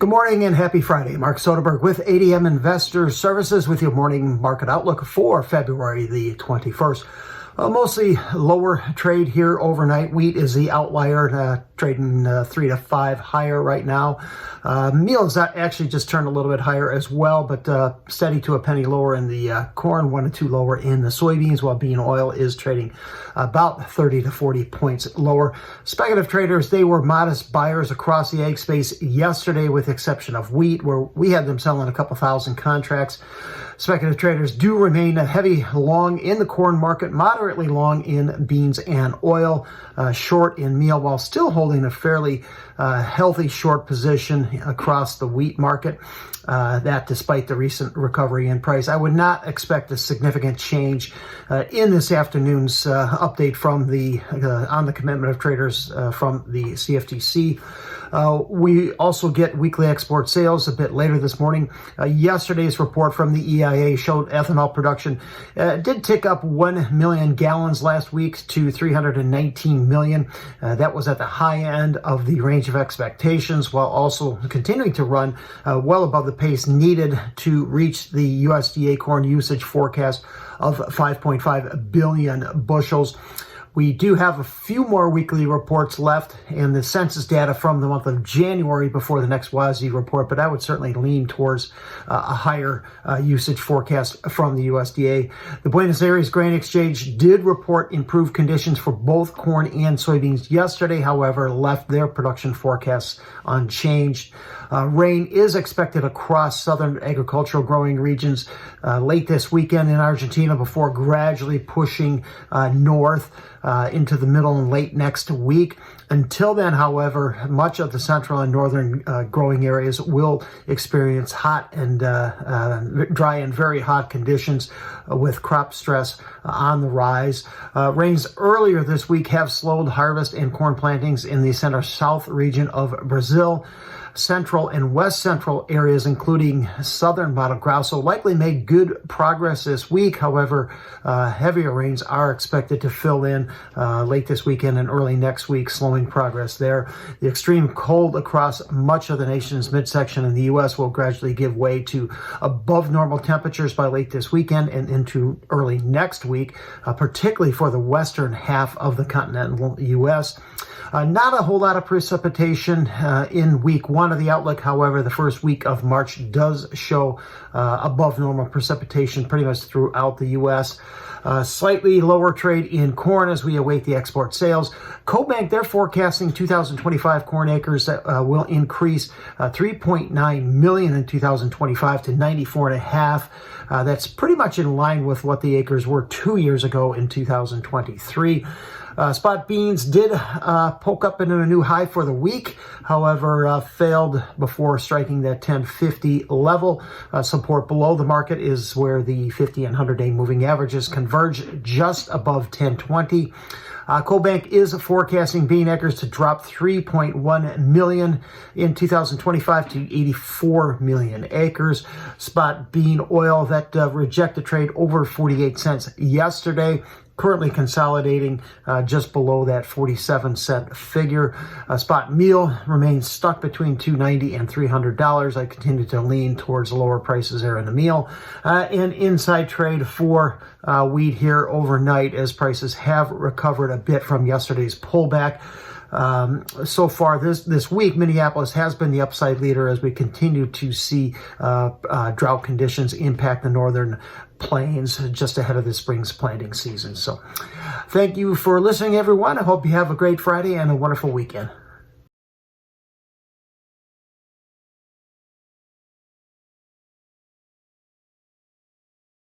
Good morning and happy Friday. Mark Soderberg with ADM Investor Services with your morning market outlook for February the 21st. Mostly lower trade here overnight. Wheat is the outlier, trading 3 to 5 higher right now. Meal has actually just turned a little bit higher as well, but steady to a penny lower in the corn, 1 to 2 lower in the soybeans, while bean oil is trading about 30 to 40 points lower. Speculative traders, they were modest buyers across the ag space yesterday, with the exception of wheat, where we had them selling a couple thousand contracts. Speculative traders do remain a heavy long in the corn market, moderately long in beans and oil, short in meal, while still holding a fairly healthy short position across the wheat market. That despite the recent recovery in price. I would not expect a significant change in this afternoon's update from the on the commitment of traders from the CFTC. We also get weekly export sales a bit later this morning. Yesterday's report from the EIA showed ethanol production did tick up 1 million gallons last week to 319 million. That was at the high end of the range of expectations, while also continuing to run well above the pace needed to reach the USDA corn usage forecast of 5.5 billion bushels. We do have a few more weekly reports left and the census data from the month of January before the next WASDE report, but I would certainly lean towards a higher usage forecast from the USDA. The Buenos Aires Grain Exchange did report improved conditions for both corn and soybeans yesterday, however, left their production forecasts unchanged. Rain is expected across southern agricultural growing regions late this weekend in Argentina before gradually pushing north into the middle and late next week. Until then, however, much of the central and northern growing areas will experience hot and dry and very hot conditions with crop stress on the rise. Rains earlier this week have slowed harvest and corn plantings in the center-south region of Brazil. Central and west central areas, including southern Mato Grosso, likely made good progress this week. However, heavier rains are expected to fill in late this weekend and early next week, slowing progress there. The extreme cold across much of the nation's midsection in the U.S. will gradually give way to above normal temperatures by late this weekend and into early next week, particularly for the western half of the continental U.S. Not a whole lot of precipitation in week one of the outlook. However, the first week of March does show above normal precipitation pretty much throughout the U.S. Slightly lower trade in corn as we await the export sales. CoBank, they're forecasting 2025 corn acres that will increase 3.9 million in 2025 to 94.5. That's pretty much in line with what the acres were 2 years ago in 2023. Spot beans did poke up into a new high for the week, however, failed before striking that 1050 level. Support below the market is where the 50 and 100-day moving averages converge just above 1020. CoBank is forecasting bean acres to drop 3.1 million in 2025 to 84 million acres. Spot bean oil that rejected trade over 48 cents yesterday, currently consolidating just below that 47-cent figure. Spot meal remains stuck between $290 and $300. I continue to lean towards lower prices there in the meal. And inside trade for wheat here overnight as prices have recovered a bit from yesterday's pullback. So far this week, Minneapolis has been the upside leader as we continue to see drought conditions impact the northern plains just ahead of the spring's planting season. So thank you for listening, everyone. I hope you have a great Friday and a wonderful weekend.